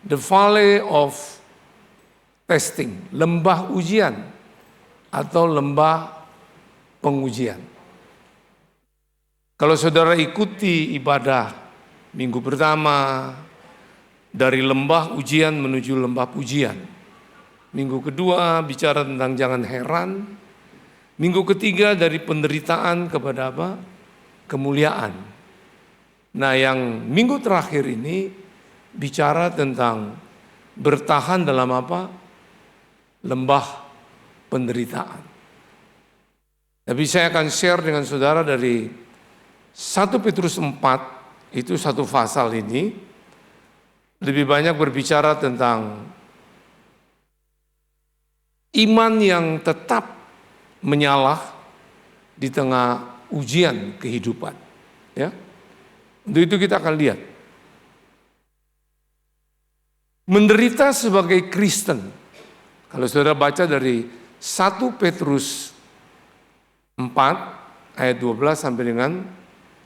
the valley of testing, lembah ujian atau lembah pengujian. Kalau saudara ikuti ibadah minggu pertama dari lembah ujian menuju lembah pujian, minggu kedua bicara tentang jangan heran, minggu ketiga dari penderitaan kepada apa? Kemuliaan. Nah, yang minggu terakhir ini bicara tentang bertahan dalam apa? Lembah penderitaan. Tapi saya akan share dengan saudara dari 1 Petrus 4, itu satu pasal ini, lebih banyak berbicara tentang iman yang tetap menyala di tengah ujian kehidupan. Ya. Untuk itu kita akan lihat. Menderita sebagai Kristen. Kalau saudara baca dari 1 Petrus 4 ayat 12 sampai dengan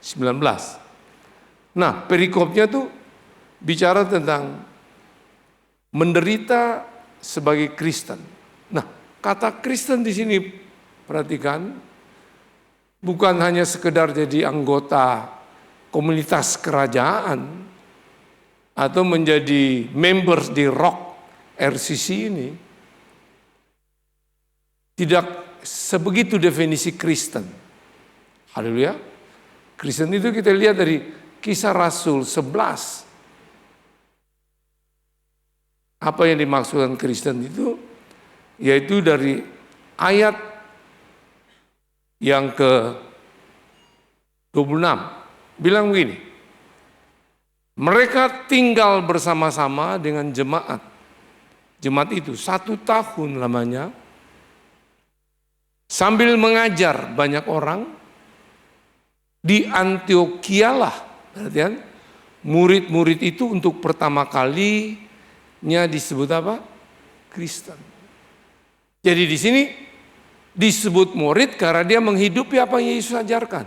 19. Nah, perikopnya tuh bicara tentang menderita sebagai Kristen. Nah, kata Kristen di sini perhatikan, bukan hanya sekedar jadi anggota komunitas kerajaan atau menjadi members di Rock RCC ini. Tidak sebegitu definisi Kristen. Haleluya. Kristen itu kita lihat dari Kisah Rasul 11. Apa yang dimaksudkan Kristen itu? Yaitu dari ayat yang ke-26. Bilang begini, mereka tinggal bersama-sama dengan jemaat. Jemaat itu 1 tahun lamanya, sambil mengajar banyak orang. Di Antiochialah, perhatian, murid-murid itu untuk pertama kalinya disebut apa? Kristen. Jadi di sini disebut murid karena dia menghidupi apa yang Yesus ajarkan.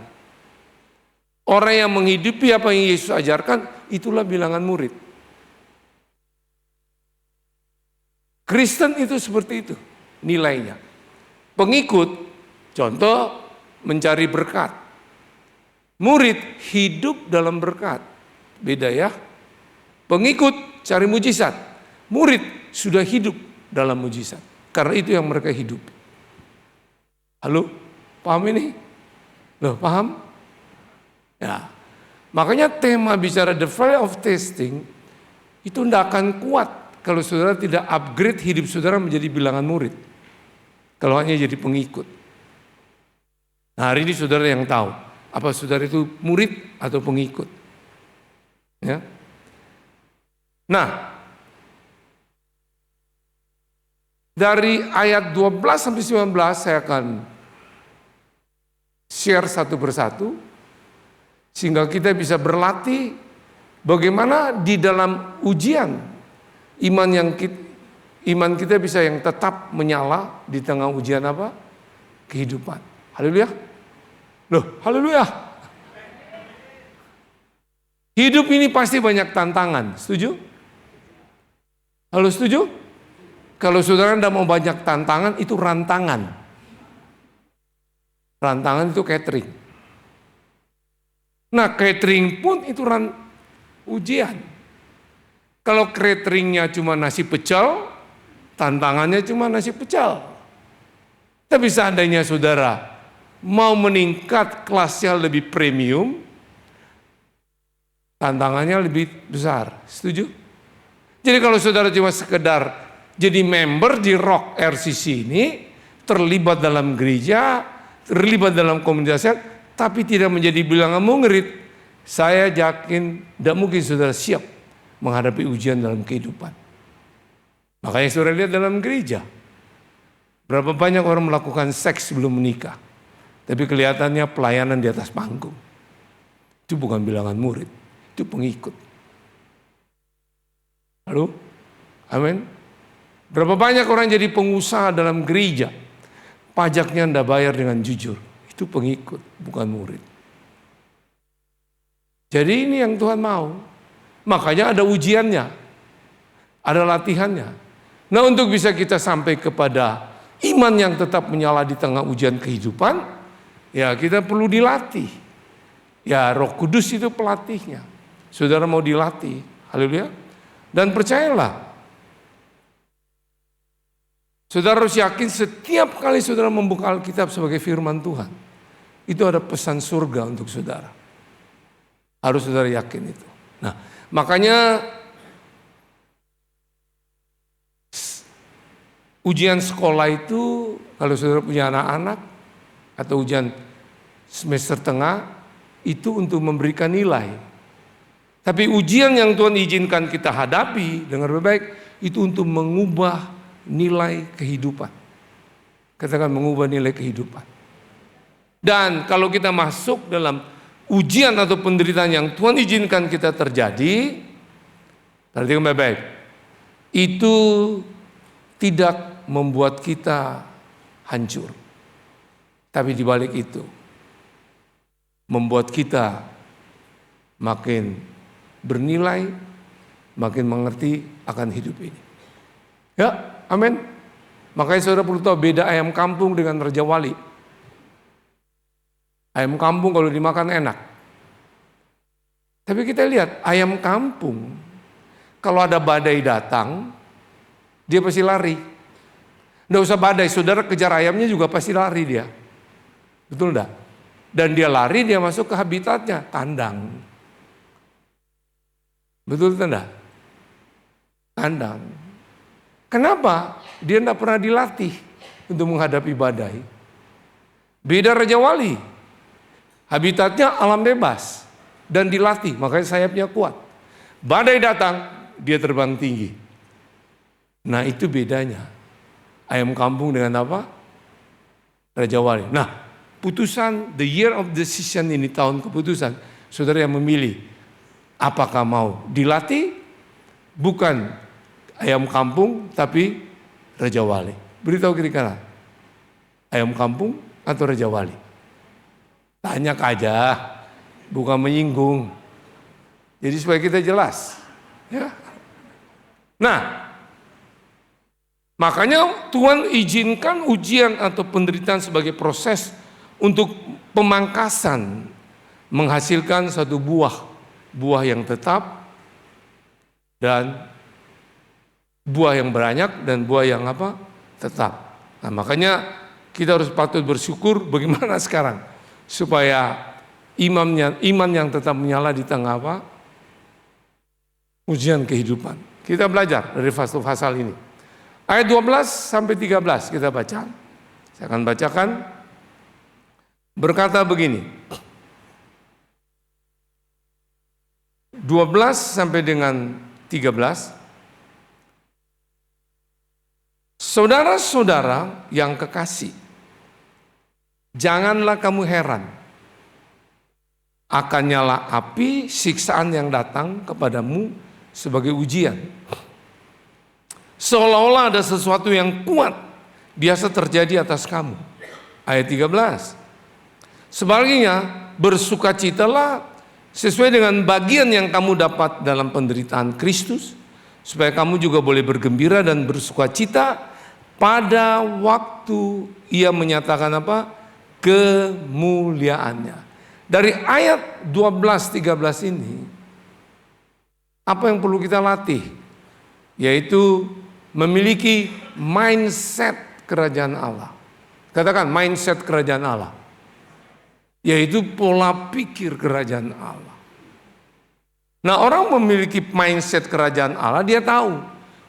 Orang yang menghidupi apa yang Yesus ajarkan, itulah bilangan murid. Kristen itu seperti itu nilainya. Pengikut, contoh mencari berkat. Murid hidup dalam berkat. Beda ya. Pengikut cari mujizat. Murid sudah hidup dalam mujizat. Karena itu yang mereka hidupi. Halo? Paham ini? Loh, paham? Ya. Makanya tema bicara the valley of testing itu tidak akan kuat kalau saudara tidak upgrade hidup saudara menjadi bilangan murid. Kalau hanya jadi pengikut. Nah, hari ini saudara yang tahu apa saudara itu murid atau pengikut. Ya. Nah, dari ayat 12 sampai 19 saya akan share satu persatu sehingga kita bisa berlatih bagaimana di dalam ujian iman kita bisa yang tetap menyala di tengah ujian apa? Kehidupan. Haleluya. Loh, haleluya. Hidup ini pasti banyak tantangan, setuju? Halo, setuju? Kalau saudara tidak mau banyak tantangan, itu rantangan. Rantangan itu catering. Nah, catering pun itu ujian. Kalau cateringnya cuma nasi pecel, tantangannya cuma nasi pecel. Tapi seandainya saudara mau meningkat kelasnya lebih premium, tantangannya lebih besar. Setuju? Jadi kalau saudara cuma sekedar jadi member di Rock RCC ini, terlibat dalam gereja, terlibat dalam komunitas, tapi tidak menjadi bilangan murid, saya yakin tidak mungkin saudara siap menghadapi ujian dalam kehidupan. Makanya saudara lihat dalam gereja, berapa banyak orang melakukan seks sebelum menikah. Tapi kelihatannya pelayanan di atas panggung. Itu bukan bilangan murid, itu pengikut. Halo? Amin. Berapa banyak orang jadi pengusaha dalam gereja, pajaknya tidak bayar dengan jujur. Itu pengikut, bukan murid. Jadi ini yang Tuhan mau. Makanya ada ujiannya. Ada latihannya. Nah, untuk bisa kita sampai kepada iman yang tetap menyala di tengah ujian kehidupan, ya kita perlu dilatih. Ya, Roh Kudus itu pelatihnya. Saudara mau dilatih, haleluya. Dan percayalah, saudara harus yakin setiap kali saudara membuka Alkitab sebagai firman Tuhan, itu ada pesan surga untuk saudara. Harus saudara yakin itu. Nah, makanya ujian sekolah itu, kalau saudara punya anak-anak, atau ujian semester tengah, itu untuk memberikan nilai. Tapi ujian yang Tuhan izinkan kita hadapi, dengar baik-baik, itu untuk mengubah nilai kehidupan. Katakan mengubah nilai kehidupan. Dan kalau kita masuk dalam ujian atau penderitaan yang Tuhan izinkan kita terjadi, perhatikan baik-baik, itu tidak membuat kita hancur. Tapi dibalik itu, membuat kita makin bernilai, makin mengerti akan hidup ini. Ya, amin. Makanya saudara perlu tahu beda ayam kampung dengan Raja Wali. Ayam kampung kalau dimakan enak. Tapi kita lihat ayam kampung, kalau ada badai datang, dia pasti lari. Nggak usah badai, saudara kejar ayamnya juga pasti lari dia. Betul enggak? Dan dia lari, dia masuk ke habitatnya, kandang. Betul enggak? Kandang. Kenapa? Dia enggak pernah dilatih untuk menghadapi badai. Beda Raja Wali. Habitatnya alam bebas dan dilatih, makanya sayapnya kuat. Badai datang, dia terbang tinggi. Nah, itu bedanya. Ayam kampung dengan apa? Raja Wali. Nah, putusan the year of decision ini, tahun keputusan, saudara yang memilih. Apakah mau dilatih? Bukan ayam kampung, tapi Raja Wali. Beritahu kira-kira, ayam kampung atau Raja Wali? Tanya aja, bukan menyinggung. Jadi supaya kita jelas. Ya. Nah, makanya Tuhan izinkan ujian atau penderitaan sebagai proses untuk pemangkasan, menghasilkan satu buah yang tetap dan buah yang banyak dan buah yang apa? Tetap. Nah, makanya kita harus patut bersyukur bagaimana sekarang supaya iman yang tetap menyala di tengah apa? Ujian kehidupan. Kita belajar dari pasal ini. Ayat 12 sampai 13 kita baca. Saya akan bacakan. Berkata begini. 12 sampai dengan 13. Saudara-saudara yang kekasih, janganlah kamu heran akan nyala api siksaan yang datang kepadamu sebagai ujian. Seolah-olah ada sesuatu yang kuat biasa terjadi atas kamu. Ayat 13. Sebaliknya, bersukacitalah sesuai dengan bagian yang kamu dapat dalam penderitaan Kristus, supaya kamu juga boleh bergembira dan bersukacita pada waktu Ia menyatakan apa? Kemuliaannya. Dari ayat 12-13 ini, apa yang perlu kita latih? Yaitu memiliki mindset kerajaan Allah. Katakan mindset kerajaan Allah. Yaitu pola pikir kerajaan Allah. Nah, orang memiliki mindset kerajaan Allah, dia tahu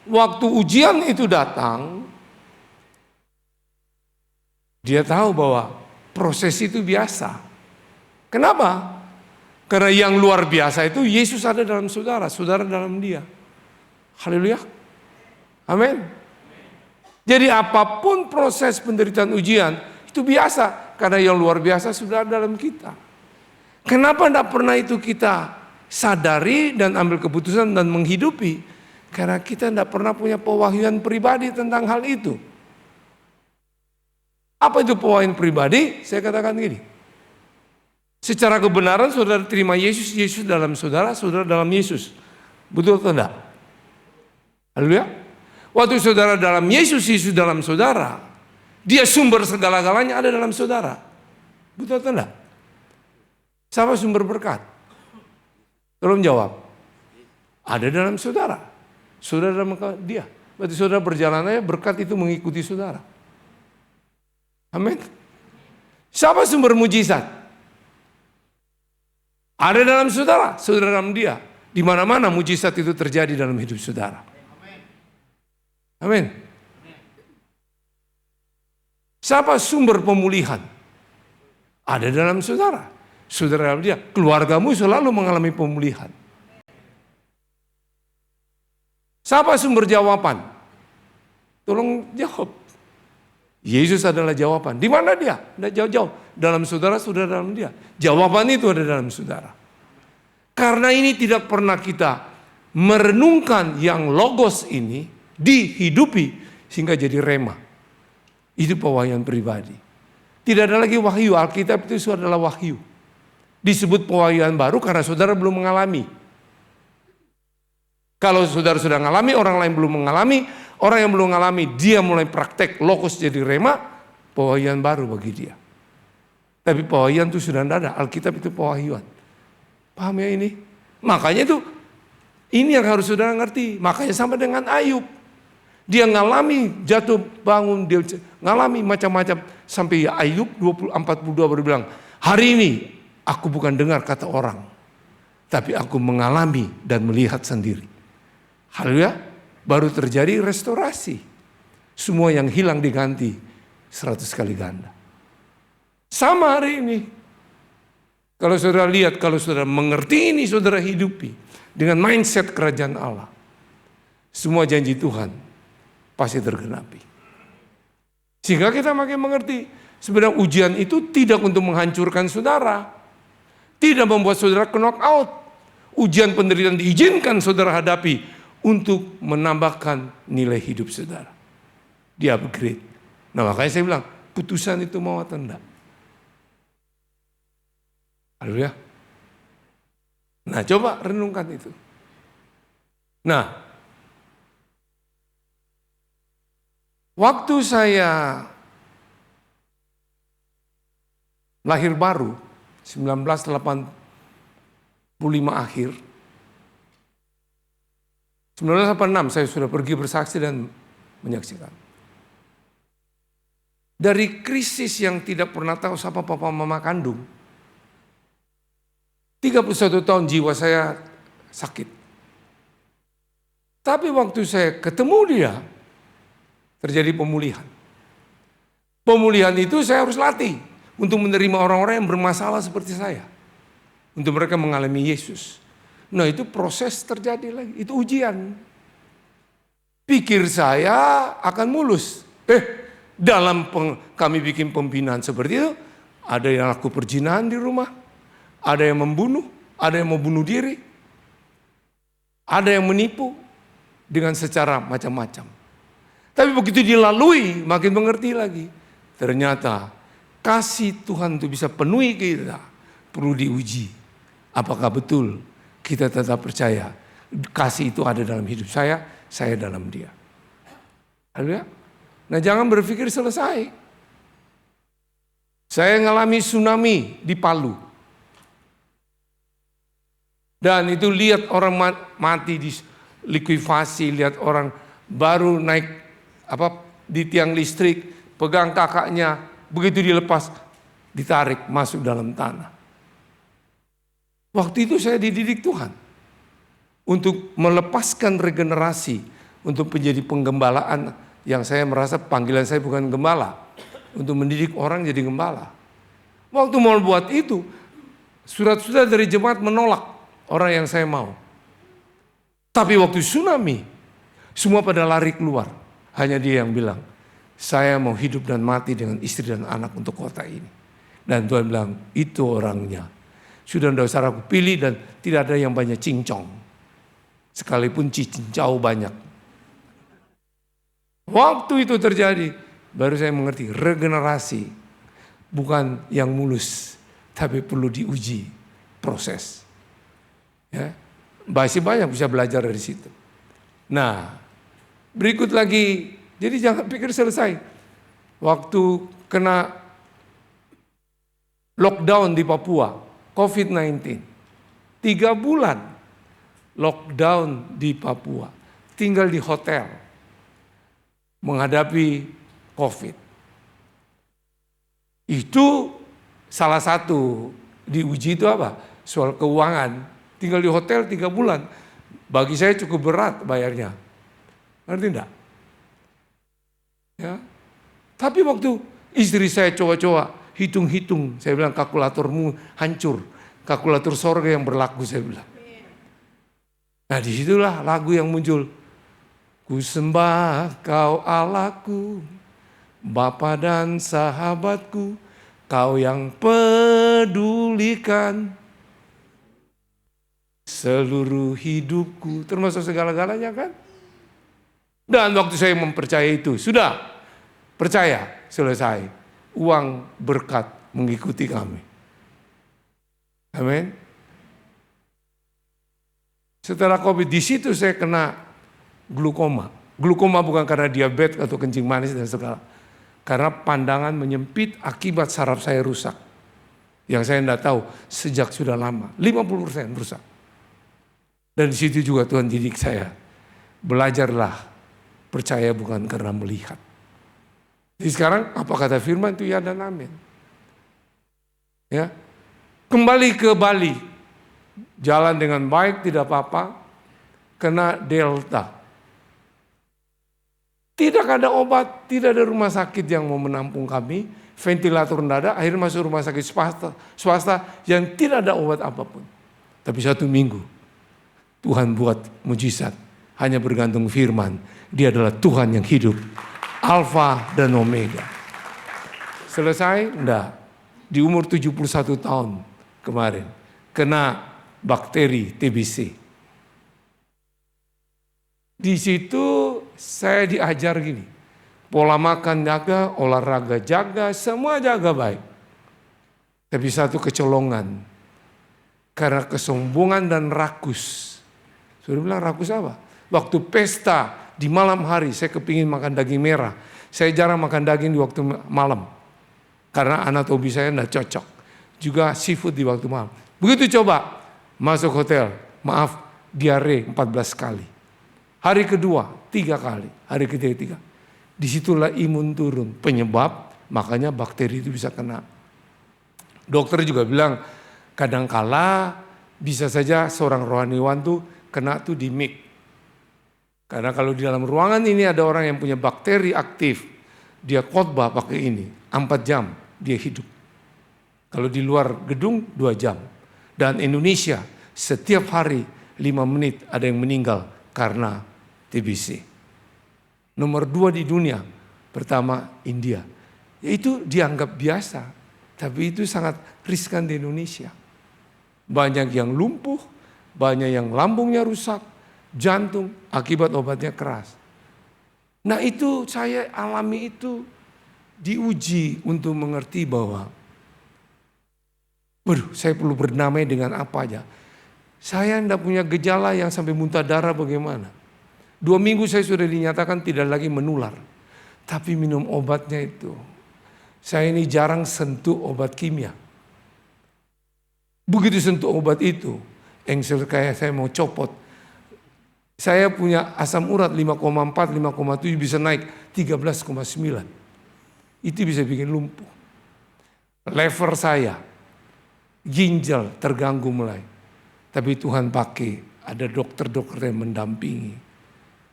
waktu ujian itu datang, dia tahu bahwa proses itu biasa. Kenapa? Karena yang luar biasa itu Yesus ada dalam saudara, saudara dalam dia. Haleluya. Amin. Jadi apapun proses penderitaan ujian itu biasa, karena yang luar biasa sudah ada dalam kita. Kenapa tidak pernah itu kita sadari dan ambil keputusan dan menghidupi? Karena kita tidak pernah punya pewahyuan pribadi tentang hal itu. Apa itu pewahyuan pribadi? Saya katakan gini. Secara kebenaran saudara terima Yesus, Yesus dalam saudara, saudara dalam Yesus. Betul atau tidak? Haleluya. Waktu saudara dalam Yesus dalam saudara, dia sumber segala-galanya ada dalam saudara. Betul atau enggak? Siapa sumber berkat? Tolong jawab. Ada dalam saudara. Saudara dalam dia. Berarti saudara berjalannya berkat itu mengikuti saudara. Amin. Siapa sumber mujizat? Ada dalam saudara, saudara dalam dia. Di mana-mana mujizat itu terjadi dalam hidup saudara. Amin. Siapa sumber pemulihan? Ada dalam saudara. Saudara dalam dia. Keluargamu selalu mengalami pemulihan. Siapa sumber jawaban? Tolong jawab. Yesus adalah jawaban. Di mana dia? Tidak jauh-jauh. Dalam saudara, saudara dalam dia. Jawaban itu ada dalam saudara. Karena ini tidak pernah kita merenungkan yang logos ini dihidupi sehingga jadi rema. Itu pewahyuan pribadi. Tidak ada lagi wahyu. Alkitab itu adalah wahyu. Disebut pewahyuan baru karena saudara belum mengalami. Kalau saudara sudah mengalami, orang lain belum mengalami, orang yang belum mengalami, dia mulai praktek logos jadi rema, pewahyuan baru bagi dia. Tapi pewahyuan itu sudah tidak ada, Alkitab itu pewahyuan. Paham ya ini? Makanya itu, ini yang harus saudara ngerti. Makanya sampai dengan Ayub. Dia ngalami jatuh bangun, dia ngalami macam-macam. Sampai Ayub 42 baru bilang, hari ini aku bukan dengar kata orang, tapi aku mengalami dan melihat sendiri. Haleluya, baru terjadi restorasi. Semua yang hilang diganti 100 kali ganda. Sama hari ini. Kalau saudara lihat, kalau saudara mengerti ini, saudara hidupi dengan mindset kerajaan Allah. Semua janji Tuhan pasti tergenapi. Sehingga kita makin mengerti, sebenarnya ujian itu tidak untuk menghancurkan saudara. Tidak membuat saudara knock out. Ujian penderitaan diizinkan saudara hadapi untuk menambahkan nilai hidup saudara. Dia upgrade. Nah makanya saya bilang, putusan itu mau atau enggak. Haleluya. Nah coba renungkan itu. Nah, waktu saya lahir baru, 1985 akhir, 1986 saya sudah pergi bersaksi dan menyaksikan. Dari krisis yang tidak pernah tahu siapa papa mama kandung, 31 tahun jiwa saya sakit. Tapi waktu saya ketemu dia, terjadi pemulihan. Pemulihan itu saya harus latih untuk menerima orang-orang yang bermasalah seperti saya. Untuk mereka mengalami Yesus. Nah itu proses terjadi lagi, itu ujian. Pikir saya akan mulus. Kami bikin pembinaan seperti itu, ada yang laku perzinahan di rumah, ada yang membunuh, ada yang mau bunuh diri, ada yang menipu dengan secara macam-macam. Tapi begitu dilalui, makin mengerti lagi. Ternyata kasih Tuhan untuk bisa penuhi kita perlu diuji. Apakah betul kita tetap percaya kasih itu ada dalam hidup saya dalam dia. Haleluya. Nah jangan berpikir selesai. Saya ngalami tsunami di Palu. Dan itu lihat orang mati di likuifasi, lihat orang baru naik di tiang listrik, pegang kakaknya, begitu dilepas, ditarik masuk dalam tanah. Waktu itu saya dididik Tuhan untuk melepaskan regenerasi, untuk menjadi penggembalaan yang saya merasa panggilan saya bukan gembala, untuk mendidik orang jadi gembala. Waktu mau buat itu, surat-surat dari jemaat menolak orang yang saya mau. Tapi waktu tsunami, semua pada lari keluar. Hanya dia yang bilang, saya mau hidup dan mati dengan istri dan anak untuk kota ini. Dan Tuhan bilang, itu orangnya. Sudah tidak usah aku pilih dan tidak ada yang banyak cincong. Sekalipun cincau banyak. Waktu itu terjadi, baru saya mengerti regenerasi. Bukan yang mulus, tapi perlu diuji proses. Ya, masih banyak bisa belajar dari situ. Nah, Berikut lagi, jadi jangan pikir selesai. Waktu kena lockdown di Papua, COVID-19, 3 bulan lockdown di Papua, tinggal di hotel, menghadapi COVID. Itu salah satu diuji itu apa? Soal keuangan, tinggal di hotel 3 bulan. Bagi saya cukup berat bayarnya. Ngerti enggak? Ya. Tapi waktu istri saya coba-coba hitung-hitung, saya bilang kalkulatormu hancur, kalkulator sorga yang berlaku, saya bilang. Nah disitulah lagu yang muncul. Ku sembah kau Allahku, Bapa dan sahabatku, kau yang pedulikan seluruh hidupku, termasuk segala-galanya kan? Dan waktu saya mempercayai itu, sudah percaya, selesai. Uang berkat mengikuti kami. Amin. Setelah COVID, di situ saya kena glukoma. Glukoma bukan karena diabetes atau kencing manis dan segala. Karena pandangan menyempit akibat saraf saya rusak. Yang saya tidak tahu sejak sudah lama, 50% rusak. Dan di situ juga Tuhan didik saya. Belajarlah percaya bukan karena melihat. Jadi sekarang apa kata firman itu ya dan amin. Ya. Kembali ke Bali. Jalan dengan baik tidak apa-apa. Kena Delta. Tidak ada obat, tidak ada rumah sakit yang mau menampung kami. Ventilator tidak ada, akhirnya masuk rumah sakit swasta yang tidak ada obat apapun. Tapi 1 minggu Tuhan buat mujizat. Hanya bergantung firman. Dia adalah Tuhan yang hidup. Alfa dan Omega. Selesai? Enggak. Di umur 71 tahun kemarin. Kena bakteri TBC. Di situ saya diajar gini. Pola makan jaga, olahraga jaga, semua jaga baik. Tapi satu kecolongan. Karena kesombongan dan rakus. Sudah bilang rakus apa? Waktu pesta di malam hari saya kepingin makan daging merah. Saya jarang makan daging di waktu malam. Karena anatomi saya tidak cocok. Juga seafood di waktu malam. Begitu coba masuk hotel. Maaf, diare 14 kali. Hari kedua 3 kali. Hari ketiga 3. Disitulah imun turun. Penyebab makanya bakteri itu bisa kena. Dokter juga bilang kadangkala bisa saja seorang rohaniwan tuh kena tuh di mic. Karena kalau di dalam ruangan ini ada orang yang punya bakteri aktif, dia khotbah pakai ini, 4 jam dia hidup. Kalau di luar gedung 2 jam. Dan Indonesia setiap hari 5 menit ada yang meninggal karena TBC. Nomor 2 di dunia, pertama India. Itu dianggap biasa, tapi itu sangat riskan di Indonesia. Banyak yang lumpuh, banyak yang lambungnya rusak, jantung, akibat obatnya keras. Nah itu saya alami itu diuji untuk mengerti bahwa waduh saya perlu berdamai dengan apa aja. Saya tidak punya gejala yang sampai muntah darah bagaimana. 2 minggu saya sudah dinyatakan tidak lagi menular. Tapi minum obatnya itu. Saya ini jarang sentuh obat kimia. Begitu sentuh obat itu, engsel kayak saya mau copot. Saya punya asam urat 5,4, 5,7 bisa naik 13,9. Itu bisa bikin lumpuh. Lever saya, ginjal terganggu mulai. Tapi Tuhan pakai, ada dokter-dokter yang mendampingi.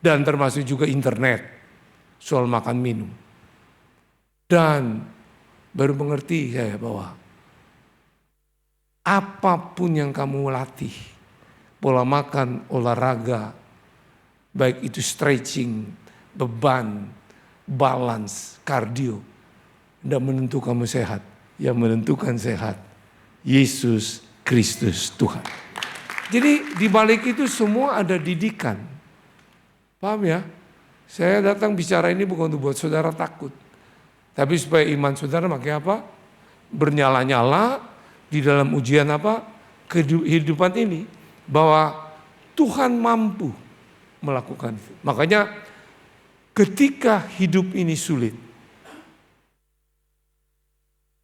Dan termasuk juga internet, soal makan minum. Dan baru mengerti saya bahwa apapun yang kamu latih, pola makan, olahraga, baik itu stretching, beban, balance, kardio, tidak menentukan kamu sehat. Yang menentukan sehat, Yesus Kristus Tuhan. Jadi di balik itu semua ada didikan. Paham ya? Saya datang bicara ini bukan untuk buat saudara takut. Tapi supaya iman saudara makin apa? Bernyala-nyala di dalam ujian apa? Kehidupan ini. Bahwa Tuhan mampu melakukan itu. Makanya Ketika hidup ini sulit,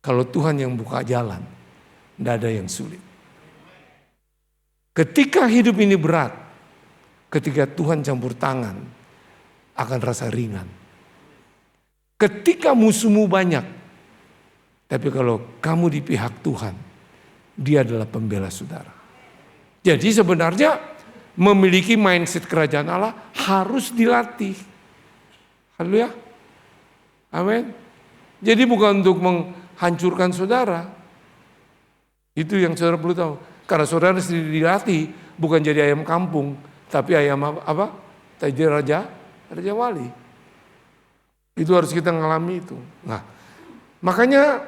kalau Tuhan yang buka jalan, tidak ada yang sulit. Ketika hidup ini berat, ketika Tuhan campur tangan, akan rasa ringan. Ketika musuhmu banyak, tapi kalau kamu di pihak Tuhan, Dia adalah pembela saudara. Jadi sebenarnya memiliki mindset kerajaan Allah harus dilatih. Haleluya. Amin. Jadi bukan untuk menghancurkan saudara. Itu yang saudara perlu tahu. Karena saudara sendiri dilatih bukan jadi ayam kampung, tapi ayam apa? Jadi raja wali. Itu harus kita ngalami itu. Nah, makanya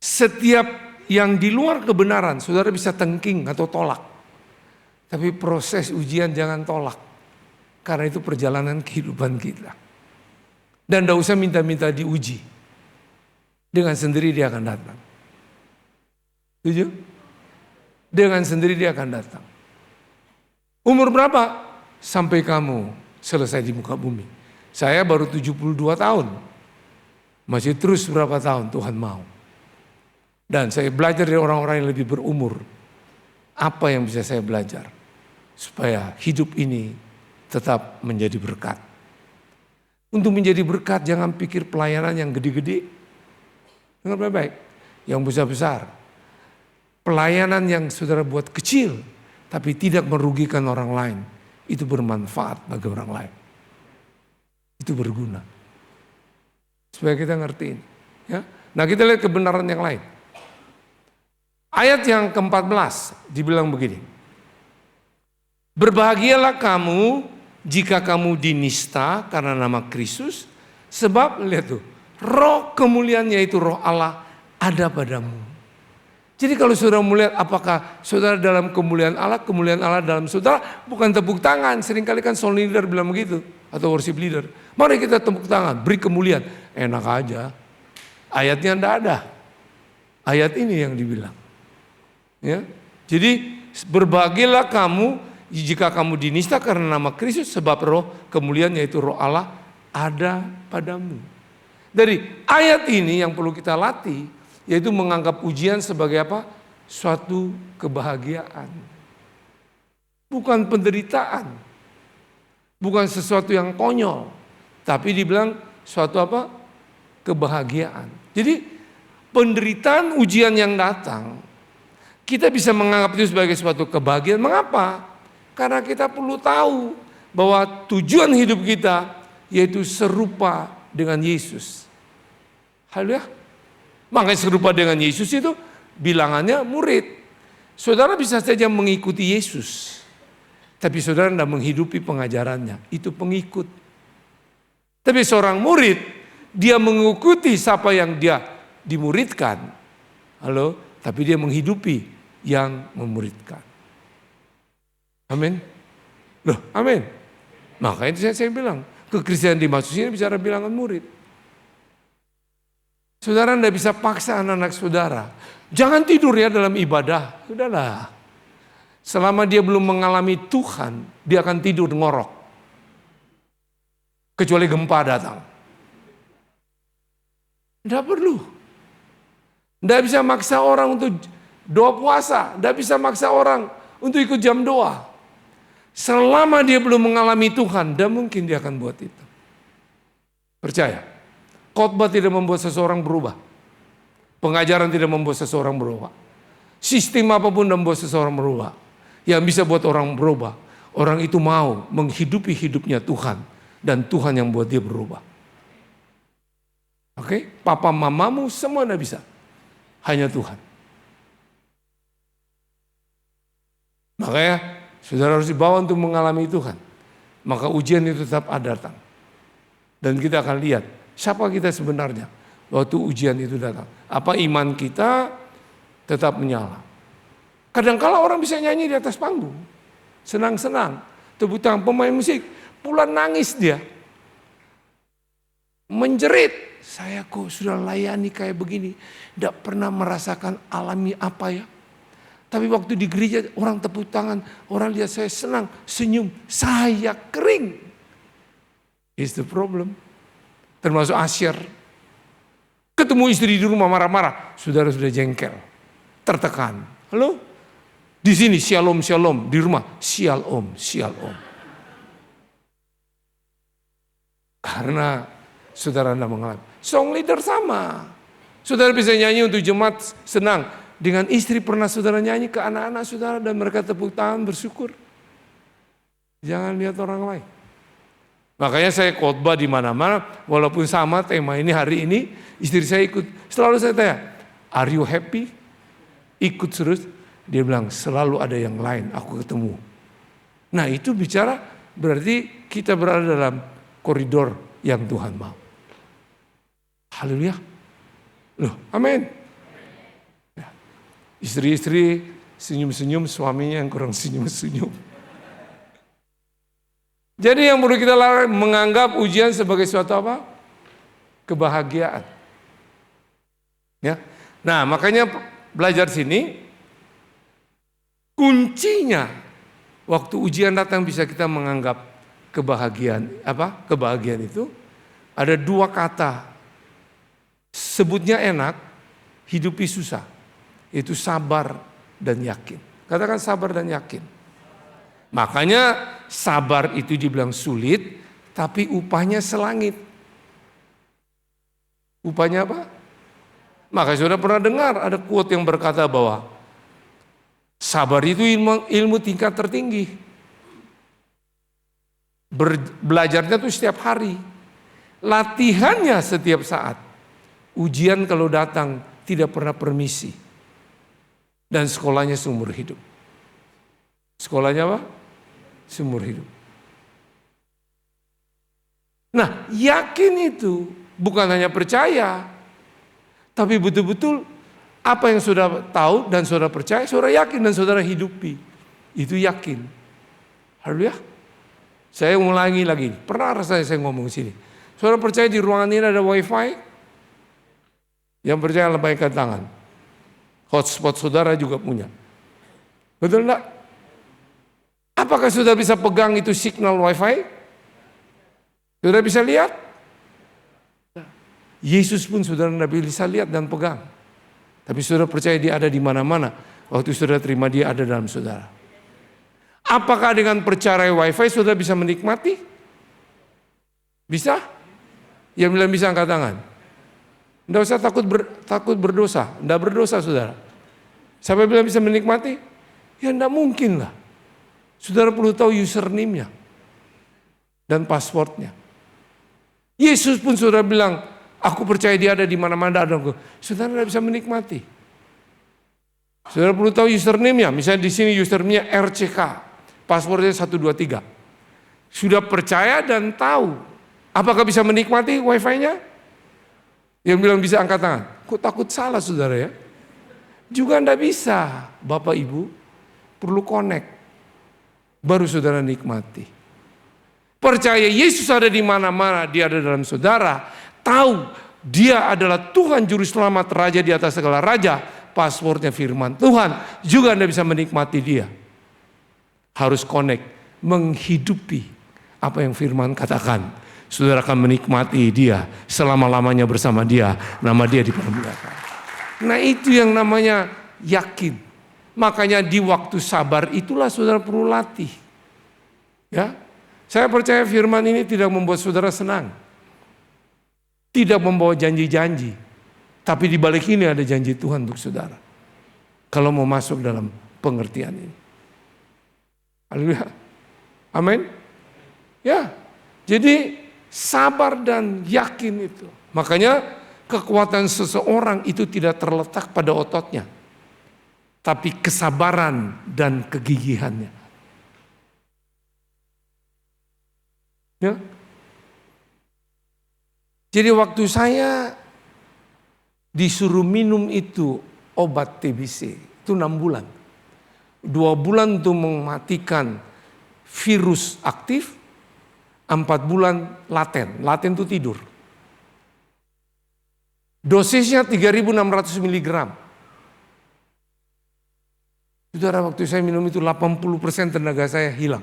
setiap yang di luar kebenaran saudara bisa tengking atau tolak. Tapi proses ujian jangan tolak. Karena itu perjalanan kehidupan kita. Dan tidak usah minta-minta diuji. Dengan sendiri Dia akan datang. Setuju? Dengan sendiri Dia akan datang. Umur berapa? Sampai kamu selesai di muka bumi. Saya baru 72 tahun. Masih terus berapa tahun Tuhan mau. Dan saya belajar dari orang-orang yang lebih berumur. Apa yang bisa saya belajar? Supaya hidup ini tetap menjadi berkat. Untuk menjadi berkat jangan pikir pelayanan yang gede-gede. Dengar baik-baik. Yang besar-besar. Pelayanan yang saudara buat kecil, tapi tidak merugikan orang lain, itu bermanfaat bagi orang lain. Itu berguna. Supaya kita ngertiin. Ya. Nah kita lihat kebenaran yang lain. Ayat yang ke-14 dibilang begini. Berbahagialah kamu jika kamu dinista karena nama Kristus, sebab lihat tuh, roh kemuliaan yaitu roh Allah ada padamu. Jadi kalau saudara melihat apakah saudara dalam kemuliaan Allah dalam saudara bukan tepuk tangan. Seringkali kan soul leader bilang begitu atau worship leader. Mari kita tepuk tangan, beri kemuliaan. Enak aja. Ayatnya tidak ada. Ayat ini yang dibilang. Ya. Jadi berbahagialah kamu jika kamu dinista karena nama Kristus, sebab roh kemuliaan yaitu roh Allah ada padamu. Dari ayat ini yang perlu kita latih, yaitu menganggap ujian sebagai apa? Suatu kebahagiaan. Bukan penderitaan. Bukan sesuatu yang konyol. Tapi dibilang suatu apa? Kebahagiaan. Jadi penderitaan ujian yang datang, kita bisa menganggap itu sebagai suatu kebahagiaan. Mengapa? Karena kita perlu tahu bahwa tujuan hidup kita yaitu serupa dengan Yesus. Haleluya. Makanya serupa dengan Yesus itu bilangannya murid. Saudara bisa saja mengikuti Yesus. Tapi saudara tidak menghidupi pengajarannya. Itu pengikut. Tapi seorang murid, dia mengikuti siapa yang dia dimuridkan. Halo, tapi dia menghidupi yang memuridkan. Amin. Loh, amin. Makanya saya bilang, kekristenan di Yesus ini bicara bilangan murid. Saudara tidak bisa paksa anak-anak saudara. Jangan tidur ya dalam ibadah. Sudahlah. Selama dia belum mengalami Tuhan, dia akan tidur ngorok. Kecuali gempa datang. Tidak perlu. Tidak bisa maksa orang untuk doa puasa. Tidak bisa maksa orang untuk ikut jam doa. Selama dia belum mengalami Tuhan, tidak mungkin dia akan buat itu. Percaya. Khotbah tidak membuat seseorang berubah. Pengajaran tidak membuat seseorang berubah. Sistem apapun tidak membuat seseorang berubah. Yang bisa buat orang berubah, orang itu mau menghidupi hidupnya Tuhan. Dan Tuhan yang buat dia berubah. Oke? Papa mamamu semua tidak bisa. Hanya Tuhan. Makanya saudara harus dibawa untuk mengalami Tuhan. Maka ujian itu tetap ada datang. Dan kita akan lihat siapa kita sebenarnya waktu ujian itu datang. Apa iman kita tetap menyala. Kadang-kala orang bisa nyanyi di atas panggung. Senang-senang. Tepuk tangan pemain musik. Pulang nangis dia. Menjerit. Saya kok sudah layani kayak begini. Tidak pernah merasakan alami apa ya. Tapi waktu di gereja orang tepuk tangan. Orang lihat saya senang, senyum. Saya kering. Is the problem. Termasuk Asyir. Ketemu istri di rumah marah-marah, saudara sudah jengkel, tertekan. Halo? Di sini shalom, shalom, di rumah shalom, shalom. Karena saudara Anda mengalami. Song leader sama. Saudara bisa nyanyi untuk jemaat senang. Dengan istri pernah saudara nyanyi ke anak-anak saudara dan mereka tepuk tangan bersyukur. Jangan lihat orang lain. Makanya saya khotbah di mana-mana, walaupun sama tema ini hari ini, istri saya ikut. Selalu saya tanya, are you happy? Ikut terus. Dia bilang, selalu ada yang lain, aku ketemu. Nah itu bicara, berarti kita berada dalam koridor yang Tuhan mau. Haleluya. Loh, amin. Ya. Istri-istri senyum-senyum, suaminya yang kurang senyum-senyum. Jadi yang perlu kita lakukan menganggap ujian sebagai suatu apa? Kebahagiaan. Ya. Nah, makanya belajar sini kuncinya waktu ujian datang bisa kita menganggap kebahagiaan. Apa? Kebahagiaan itu ada dua kata. Sebutnya enak, hidupi susah. Itu sabar dan yakin. Katakan sabar dan yakin. Makanya sabar itu dibilang sulit, tapi upahnya selangit. Upahnya apa? Maka sudah pernah dengar ada quote yang berkata bahwa sabar itu ilmu tingkat tertinggi. Belajarnya tuh setiap hari. Latihannya setiap saat. Ujian kalau datang tidak pernah permisi. Dan sekolahnya seumur hidup. Sekolahnya apa? Seumur hidup. Nah, yakin itu bukan hanya percaya, tapi betul-betul apa yang saudara tahu dan saudara percaya, saudara yakin dan saudara hidupi. Itu yakin. Haleluya. Saya ulangi lagi. Pernah rasanya saya ngomong sini. Saudara percaya di ruangan ini ada wifi? Yang percaya lambaikan tangan. Hotspot saudara juga punya. Betul enggak? Apakah sudah bisa pegang itu signal wifi? Sudah bisa lihat? Yesus pun saudara tidak bisa lihat dan pegang. Tapi saudara percaya dia ada di mana-mana. Waktu saudara terima dia ada dalam saudara. Apakah dengan percaya wifi saudara bisa menikmati? Bisa? Yang bilang bisa angkat tangan. Tidak usah takut berdosa. Tidak berdosa saudara. Siapa bilang bisa menikmati? Ya tidak mungkin lah. Saudara perlu tahu username-nya dan passwordnya. Yesus pun saudara bilang, aku percaya dia ada di mana-mana. Saudara tidak bisa menikmati. Saudara perlu tahu username-nya. Misalnya di sini username-nya RCK, passwordnya 123. Sudah percaya dan tahu. Apakah bisa menikmati wifi-nya? Yang bilang bisa angkat tangan. Kok takut salah saudara ya? Juga tidak bisa. Bapak Ibu perlu connect. Baru saudara nikmati. Percaya Yesus ada di mana-mana, dia ada dalam saudara. Tahu dia adalah Tuhan Juru Selamat, Raja di atas segala raja. Passwordnya firman Tuhan. Juga Anda bisa menikmati dia. Harus connect, menghidupi apa yang firman katakan. Saudara akan menikmati dia selama-lamanya bersama dia. Nama dia dipermuliakan. Nah itu yang namanya yakin. Makanya di waktu sabar itulah saudara perlu latih. Ya, saya percaya firman ini tidak membuat saudara senang. Tidak membawa janji-janji. Tapi di balik ini ada janji Tuhan untuk saudara. Kalau mau masuk dalam pengertian ini. Haleluya. Amin. Ya, jadi sabar dan yakin itu. Makanya kekuatan seseorang itu tidak terletak pada ototnya. Tapi kesabaran dan kegigihannya. Ya. Jadi waktu saya disuruh minum itu obat TBC, itu 6 bulan. 2 bulan untuk mematikan virus aktif, 4 bulan laten. Laten itu tidur. Dosisnya 3.600 mg. Saudara, waktu saya minum itu 80% tenaga saya hilang.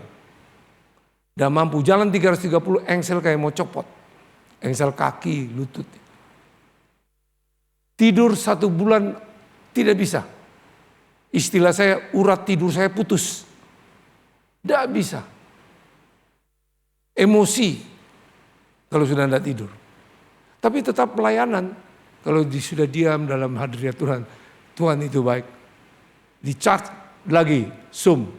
Dan mampu jalan 330 engsel kayak mau copot. Engsel kaki, lutut. Tidur 1 bulan tidak bisa. Istilah saya, urat tidur saya putus. Tidak bisa. Emosi kalau sudah tidak tidur. Tapi tetap pelayanan. Kalau sudah diam dalam hadirat Tuhan, Tuhan itu baik. Di-charge lagi, Zoom.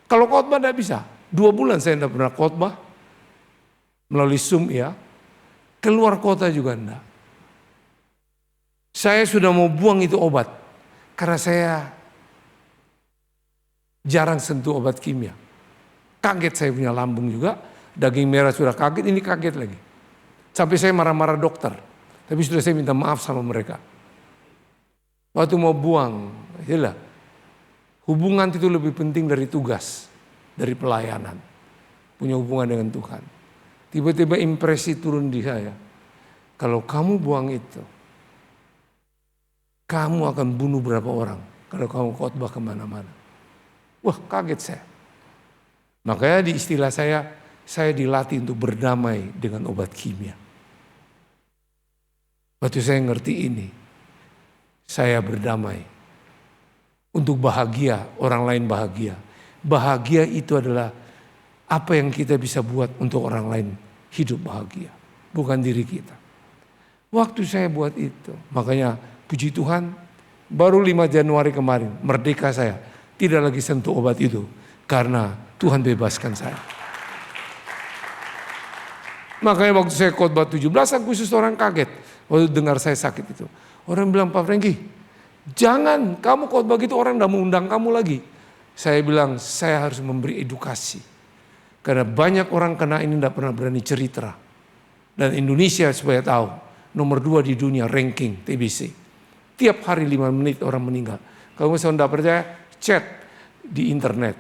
Kalau khotbah tidak bisa. 2 bulan saya tidak pernah khotbah. Melalui Zoom ya. Keluar kota juga tidak. Saya sudah mau buang itu obat. Karena saya jarang sentuh obat kimia. Kaget saya punya lambung juga. Daging merah sudah kaget, ini kaget lagi. Sampai saya marah-marah dokter. Tapi sudah saya minta maaf sama mereka. Waktu mau buang, yalah. Hubungan itu lebih penting dari tugas, dari pelayanan. Punya hubungan dengan Tuhan. Tiba-tiba impresi turun di saya. Kalau kamu buang itu, kamu akan bunuh berapa orang kalau kamu khotbah kemana-mana. Wah, kaget saya. Makanya di istilah saya dilatih untuk berdamai dengan obat kimia. Waktu saya ngerti ini, saya berdamai. Untuk bahagia, orang lain bahagia. Bahagia itu adalah apa yang kita bisa buat untuk orang lain hidup bahagia. Bukan diri kita. Waktu saya buat itu, makanya puji Tuhan, baru 5 Januari kemarin, merdeka saya. Tidak lagi sentuh obat itu, karena Tuhan bebaskan saya. Makanya waktu saya khotbah 17 Agustus orang kaget. Waktu dengar saya sakit itu. Orang bilang, Pak Franky, jangan kamu khotbah gitu, orang tidak mau undang kamu lagi. Saya bilang, saya harus memberi edukasi. Karena banyak orang kena ini tidak pernah berani cerita. Dan Indonesia supaya tahu, nomor 2 di dunia ranking TBC. Tiap hari 5 menit orang meninggal. Kalau misalnya tidak percaya, chat di internet.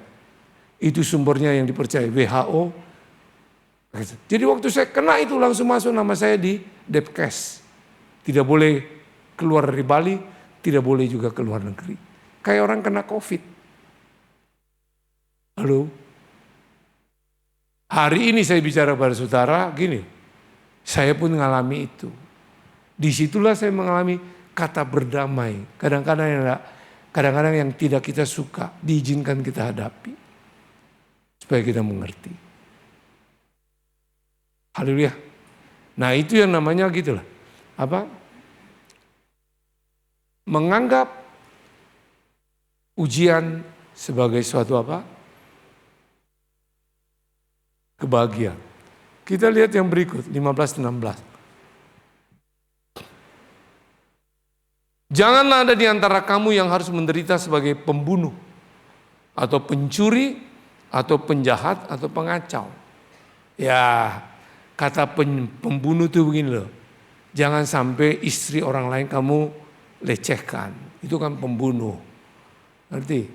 Itu sumbernya yang dipercaya, WHO. Jadi waktu saya kena itu langsung masuk nama saya di Depkes. Tidak boleh keluar dari Bali, tidak boleh juga keluar negeri. Kayak orang kena COVID. Halo? Hari ini saya bicara pada saudara, gini, saya pun mengalami itu. Disitulah saya mengalami kata berdamai. Kadang-kadang yang tidak kita suka, diizinkan kita hadapi. Supaya kita mengerti. Haleluya. Nah itu yang namanya gitulah. Apa? Menganggap ujian sebagai suatu apa? Kebahagiaan. Kita lihat yang berikut, 15-16. Janganlah ada di antara kamu yang harus menderita sebagai pembunuh, atau pencuri, atau penjahat, atau pengacau. Ya, kata pembunuh itu begini loh. Jangan sampai istri orang lain kamu lecehkan. Itu kan pembunuh. Ngerti?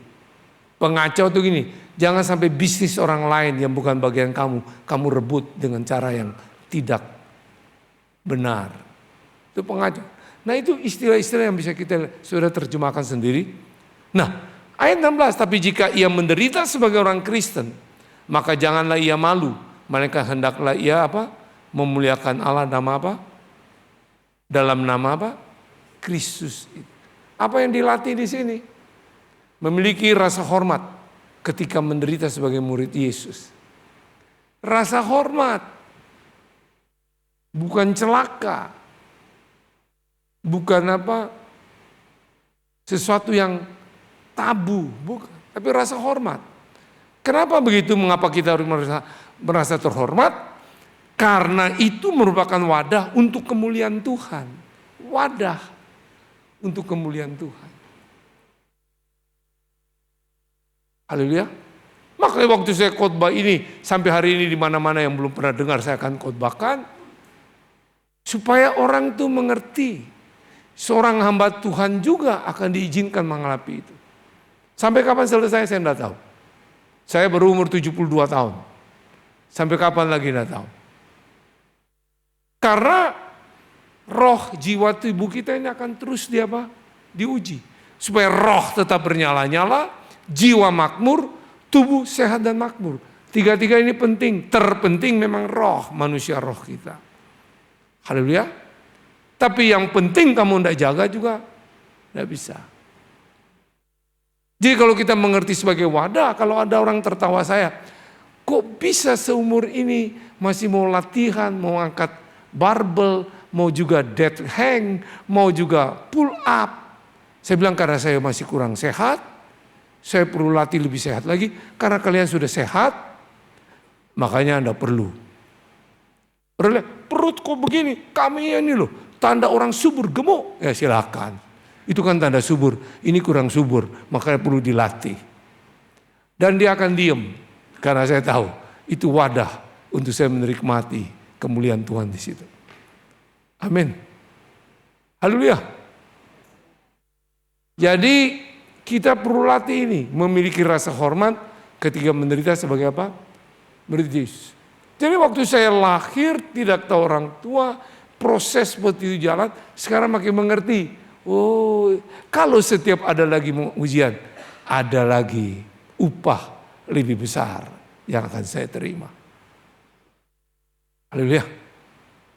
Pengacau itu gini. Jangan sampai bisnis orang lain yang bukan bagian kamu rebut dengan cara yang tidak benar. Itu pengacau. Nah itu istilah-istilah yang bisa kita sudah terjemahkan sendiri. Nah ayat 16. Tapi jika ia menderita sebagai orang Kristen, maka janganlah ia malu. Melainkan hendaklah ia apa? Memuliakan Allah nama apa? Dalam nama apa? Kristus. Apa yang dilatih di sini? Memiliki rasa hormat ketika menderita sebagai murid Yesus. Rasa hormat. Bukan celaka. Bukan apa? Sesuatu yang tabu. Bukan. Tapi rasa hormat. Kenapa begitu? Mengapa kita harus merasa terhormat? Karena itu merupakan wadah untuk kemuliaan Tuhan. Wadah untuk kemuliaan Tuhan. Haleluya. Makanya waktu saya khotbah ini, sampai hari ini di mana-mana yang belum pernah dengar saya akan khotbahkan. Supaya orang itu mengerti. Seorang hamba Tuhan juga akan diizinkan mengalami itu. Sampai kapan selesai saya tidak tahu. Saya berumur 72 tahun. Sampai kapan lagi tidak tahu. Karena roh, jiwa, tubuh kita ini akan terus diuji. Supaya roh tetap bernyala-nyala, jiwa makmur, tubuh sehat dan makmur. Tiga-tiga ini penting. Terpenting memang roh, manusia roh kita. Haleluya. Tapi yang penting kamu tidak jaga juga tidak bisa. Jadi kalau kita mengerti sebagai wadah, kalau ada orang tertawa saya, kok bisa seumur ini masih mau latihan, mau angkat barbel, mau juga dead hang, mau juga pull up. Saya bilang karena saya masih kurang sehat, saya perlu latih lebih sehat lagi. Karena kalian sudah sehat, makanya Anda perlu. Perut kok begini, kami ini loh, tanda orang subur gemuk. Ya silakan. Itu kan tanda subur, ini kurang subur, makanya perlu dilatih. Dan dia akan diem, karena saya tahu itu wadah untuk saya menikmati kemuliaan Tuhan di situ. Amin. Haleluya. Jadi kita perlu latih ini, memiliki rasa hormat ketika menderita sebagai apa? Murid. Jadi waktu saya lahir tidak tahu orang tua, proses seperti itu jalan, sekarang makin mengerti. Oh, kalau setiap ada lagi ujian, ada lagi upah lebih besar yang akan saya terima. Haleluya.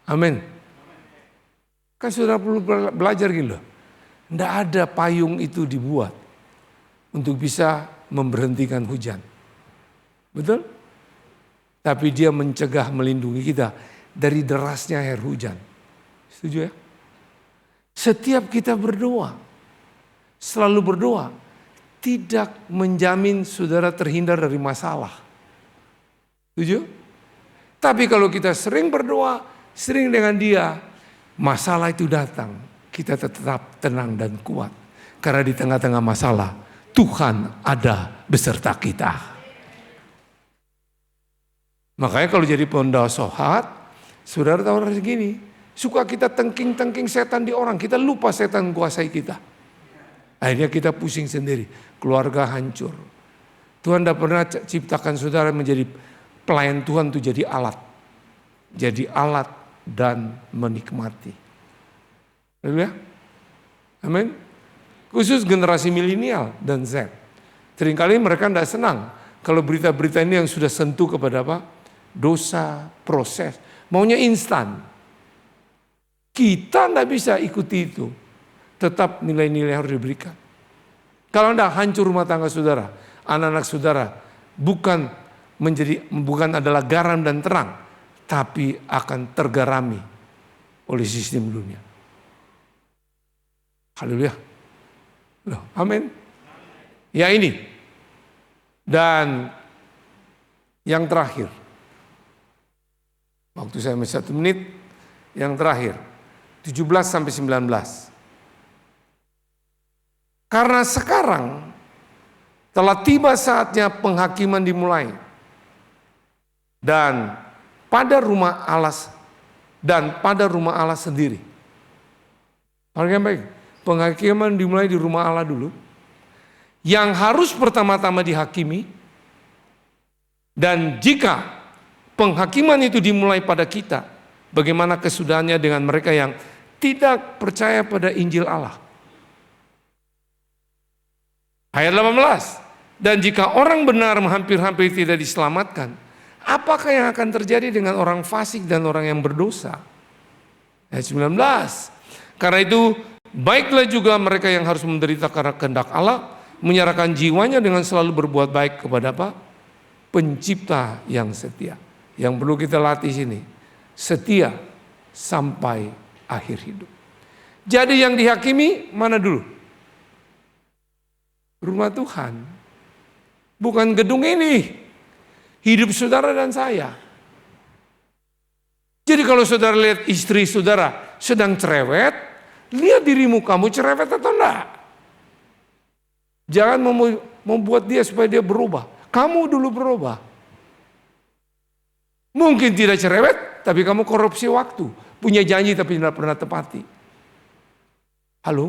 Amin. Kan sudah perlu belajar gitu loh. Tidak ada payung itu dibuat untuk bisa memberhentikan hujan. Betul? Tapi dia mencegah, melindungi kita dari derasnya air hujan. Setuju ya? Setiap kita berdoa, selalu berdoa, tidak menjamin saudara terhindar dari masalah. Setuju? Tapi kalau kita sering berdoa, sering dengan dia, masalah itu datang, kita tetap tenang dan kuat. Karena di tengah-tengah masalah, Tuhan ada beserta kita. Makanya kalau jadi pendoa sohat, saudara tahu harus gini, suka kita tengking-tengking setan di orang, kita lupa setan kuasai kita. Akhirnya kita pusing sendiri, keluarga hancur. Tuhan tidak pernah ciptakan saudara menjadi pelayan Tuhan, itu jadi alat. Jadi alat dan menikmati. Ya? Amin. Khusus generasi milenial dan Z. Seringkali mereka tidak senang kalau berita-berita ini yang sudah sentuh kepada apa? Dosa, proses. Maunya instan. Kita tidak bisa ikuti itu. Tetap nilai-nilai harus diberikan. Kalau tidak hancur rumah tangga saudara, anak-anak saudara bukan adalah garam dan terang, tapi akan tergarami oleh sistem dunia. Haleluya. Amin. Ya ini. Dan yang terakhir. Waktu saya masih 1 menit. Yang terakhir. 17 sampai 19. Karena sekarang telah tiba saatnya penghakiman dimulai. Dan pada rumah Allah sendiri. Orang yang baik. Penghakiman dimulai di rumah Allah dulu. Yang harus pertama-tama dihakimi. Dan jika penghakiman itu dimulai pada kita, bagaimana kesudahannya dengan mereka yang tidak percaya pada Injil Allah. Ayat 18. Dan jika orang benar hampir-hampir tidak diselamatkan, apakah yang akan terjadi dengan orang fasik dan orang yang berdosa? Ayat 19. Karena itu baiklah juga mereka yang harus menderita karena kehendak Allah, menyerahkan jiwanya dengan selalu berbuat baik kepada apa? Pencipta yang setia. Yang perlu kita latih sini, setia sampai akhir hidup. Jadi yang dihakimi mana dulu? Rumah Tuhan. Bukan gedung ini. Hidup saudara dan saya. Jadi kalau saudara lihat istri saudara sedang cerewet, lihat dirimu, kamu cerewet atau enggak? Jangan membuat dia supaya dia berubah. Kamu dulu berubah. Mungkin tidak cerewet, tapi kamu korupsi waktu. Punya janji tapi tidak pernah tepati. Halo?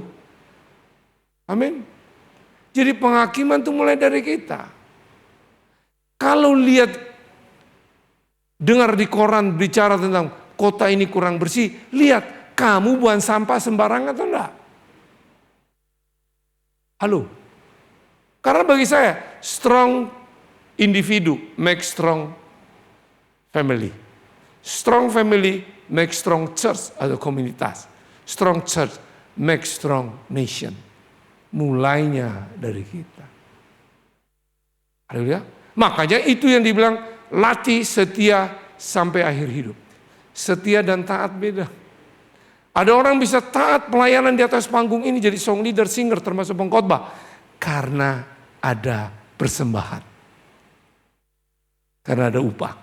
Amin. Jadi penghakiman itu mulai dari kita. Kalau lihat, dengar di koran bicara tentang kota ini kurang bersih, lihat kamu buang sampah sembarangan atau enggak? Halo? Karena bagi saya, strong individu make strong family. Strong family make strong church atau komunitas. Strong church make strong nation. Mulainya dari kita. Haleluya. Makanya itu yang dibilang latih setia sampai akhir hidup. Setia dan taat beda. Ada orang bisa taat pelayanan di atas panggung ini jadi song leader, singer termasuk pengkhotbah karena ada persembahan. Karena ada upah.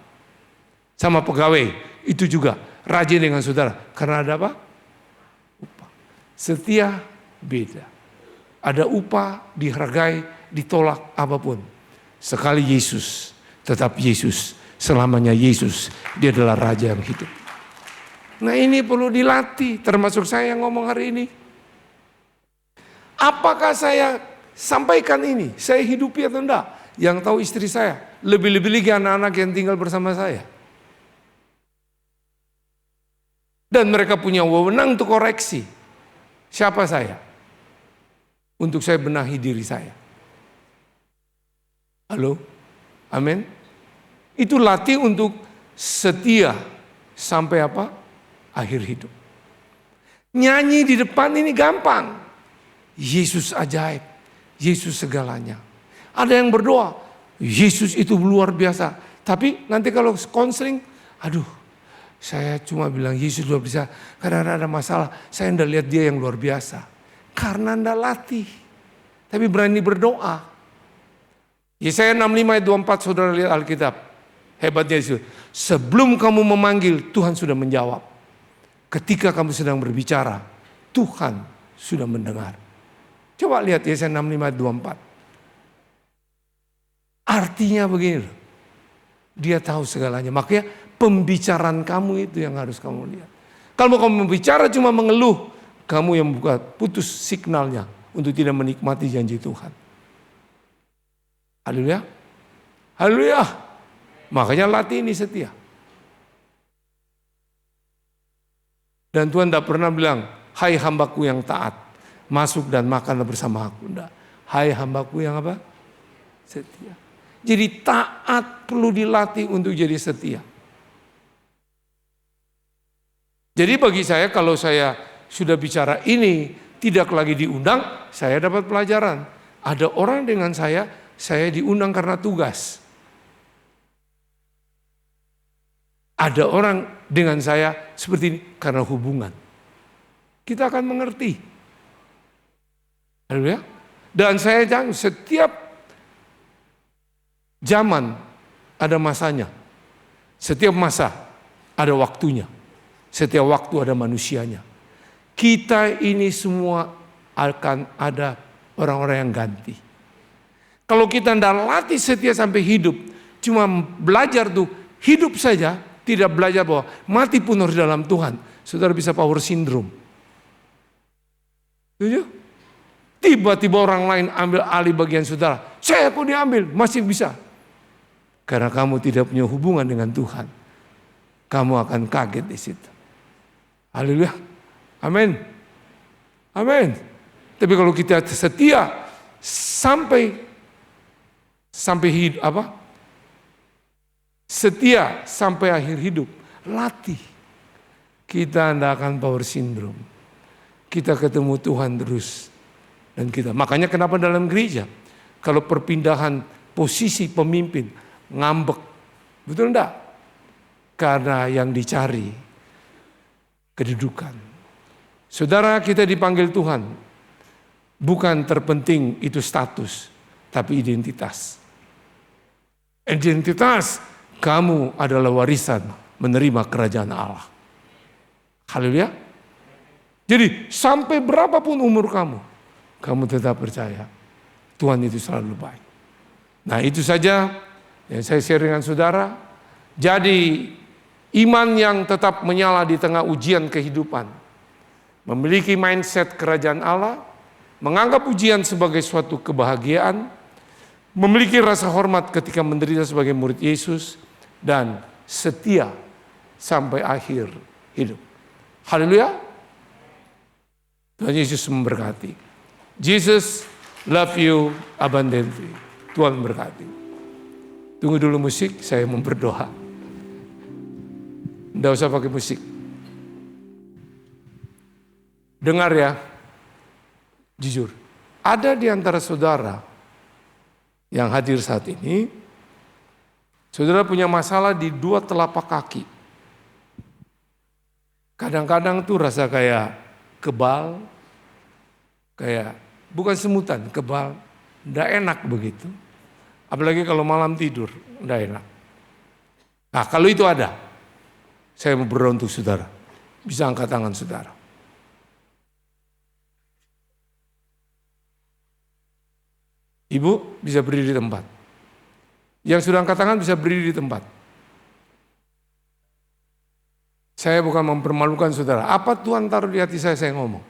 Sama pegawai itu juga rajin dengan saudara karena ada apa? Upah. Setia beda. Ada upah, dihargai, ditolak apapun. Sekali Yesus, tetap Yesus. Selamanya Yesus, dia adalah Raja yang hidup. Nah ini perlu dilatih, termasuk saya yang ngomong hari ini. Apakah saya sampaikan ini, saya hidupi atau enggak? Yang tahu istri saya, lebih-lebih lagi anak-anak yang tinggal bersama saya. Dan mereka punya wewenang untuk koreksi. Siapa saya? Untuk saya benahi diri saya. Halo? Amin? Itu latih untuk setia sampai apa? Akhir hidup. Nyanyi di depan ini gampang. Yesus ajaib. Yesus segalanya. Ada yang berdoa. Yesus itu luar biasa. Tapi nanti kalau konseling, aduh, saya cuma bilang Yesus luar biasa. Karena ada masalah, saya tidak lihat dia yang luar biasa. Karena tidak latih. Tapi berani berdoa. Yesaya 65 ayat 24 saudara lihat Alkitab. Hebatnya Yesus. Sebelum kamu memanggil, Tuhan sudah menjawab. Ketika kamu sedang berbicara, Tuhan sudah mendengar. Coba lihat Yesaya 65 ayat 24. Artinya begini. Dia tahu segalanya. Makanya pembicaraan kamu itu yang harus kamu lihat. Kalau kamu membicara cuma mengeluh, kamu yang putus signalnya untuk tidak menikmati janji Tuhan. Haleluya. Haleluya. Makanya latih ini setia. Dan Tuhan tidak pernah bilang, hai hambaku yang taat, masuk dan makanlah bersama aku. Tidak. Hai hambaku yang apa? Setia. Jadi taat perlu dilatih untuk jadi setia. Jadi bagi saya kalau saya sudah bicara ini, tidak lagi diundang, saya dapat pelajaran. Ada orang dengan saya diundang karena tugas. Ada orang dengan saya seperti ini karena hubungan. Kita akan mengerti. Haleluya. Dan saya jangan setiap zaman ada masanya. Setiap masa ada waktunya. Setiap waktu ada manusianya. Kita ini semua akan ada orang-orang yang ganti. Kalau kita tidak latih setia sampai hidup, cuma belajar tuh hidup saja, tidak belajar bahwa mati pun harus dalam Tuhan. Saudara bisa power syndrome. Setuju? Tiba-tiba orang lain ambil alih bagian saudara. Saya kok diambil, masih bisa. Karena kamu tidak punya hubungan dengan Tuhan. Kamu akan kaget di situ. Haleluya. Amin. Amin. Tapi kalau kita setia sampai hidup apa? Setia sampai akhir hidup, latih. Kita tidak akan power syndrome. Kita ketemu Tuhan terus dan makanya kenapa dalam gereja kalau perpindahan posisi pemimpin ngambek, betul enggak? Karena yang dicari kedudukan. Saudara, kita dipanggil Tuhan bukan terpenting itu status, tapi identitas. Identitas kamu adalah warisan menerima kerajaan Allah. Haleluya. Jadi sampai berapapun umur kamu tetap percaya Tuhan itu selalu baik. Nah itu saja yang saya share dengan saudara. Jadi iman yang tetap menyala di tengah ujian kehidupan. Memiliki mindset kerajaan Allah. Menganggap ujian sebagai suatu kebahagiaan. Memiliki rasa hormat ketika menderita sebagai murid Yesus. Dan setia sampai akhir hidup. Haleluya. Tuhan Yesus memberkati. Jesus love you abundantly. Tuhan memberkati. Tunggu dulu musik, saya mau berdoa. Tidak usah pakai musik. Dengar ya, jujur. Ada di antara saudara yang hadir saat ini, saudara punya masalah di dua telapak kaki. Kadang-kadang tuh rasa kayak kebal, kayak bukan semutan, kebal, tidak enak begitu. Apalagi kalau malam tidur, tidak enak. Nah kalau itu ada, saya mau berdoa untuk saudara. Bisa angkat tangan saudara. Ibu bisa berdiri di tempat. Yang sudah angkat tangan bisa berdiri di tempat. Saya bukan mempermalukan saudara. Apa Tuhan taruh di hati saya ngomong.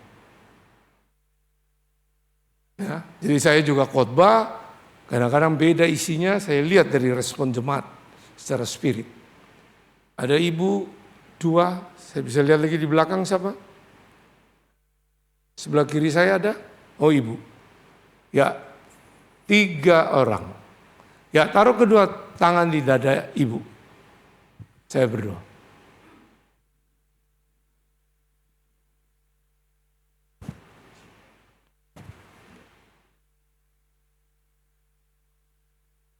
Ya, jadi saya juga khotbah. Kadang-kadang beda isinya, saya lihat dari respon jemaat secara spirit. Ada ibu, dua, saya bisa lihat lagi di belakang siapa? Sebelah kiri saya ada, oh ibu. Ya, 3 orang. Ya, taruh kedua tangan di dada ibu. Saya berdoa.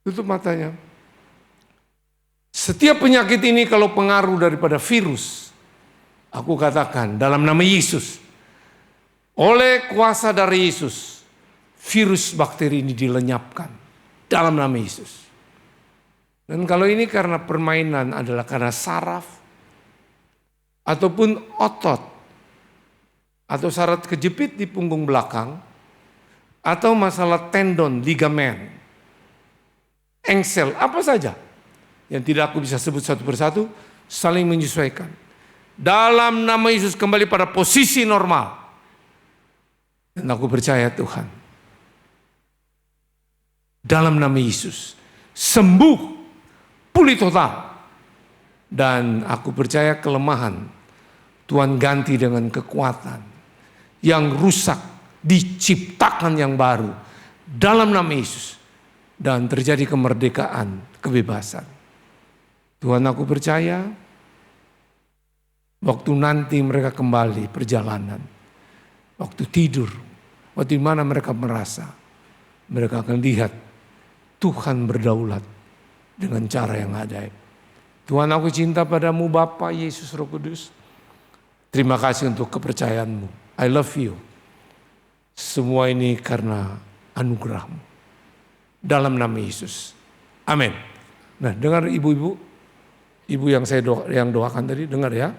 Tutup matanya. Setiap penyakit ini kalau pengaruh daripada virus, aku katakan dalam nama Yesus, oleh kuasa dari Yesus, virus bakteri ini dilenyapkan dalam nama Yesus. Dan kalau ini karena permainan adalah karena saraf, ataupun otot, atau syarat kejepit di punggung belakang, atau masalah tendon, ligamen, engsel, apa saja yang tidak aku bisa sebut satu persatu, saling menyesuaikan. Dalam nama Yesus kembali pada posisi normal. Dan aku percaya Tuhan, dalam nama Yesus, sembuh, pulih total. Dan aku percaya kelemahan, Tuhan ganti dengan kekuatan. Yang rusak, diciptakan yang baru. Dalam nama Yesus. Dan terjadi kemerdekaan, kebebasan. Tuhan aku percaya, waktu nanti mereka kembali perjalanan, waktu tidur, waktu mana mereka merasa, mereka akan lihat Tuhan berdaulat dengan cara yang ajaib. Tuhan aku cinta padamu Bapa, Yesus, Roh Kudus. Terima kasih untuk kepercayaanmu. I love you. Semua ini karena anugerahmu. Dalam nama Yesus. Amin. Nah, dengar ibu-ibu, ibu yang saya doakan tadi, dengar ya.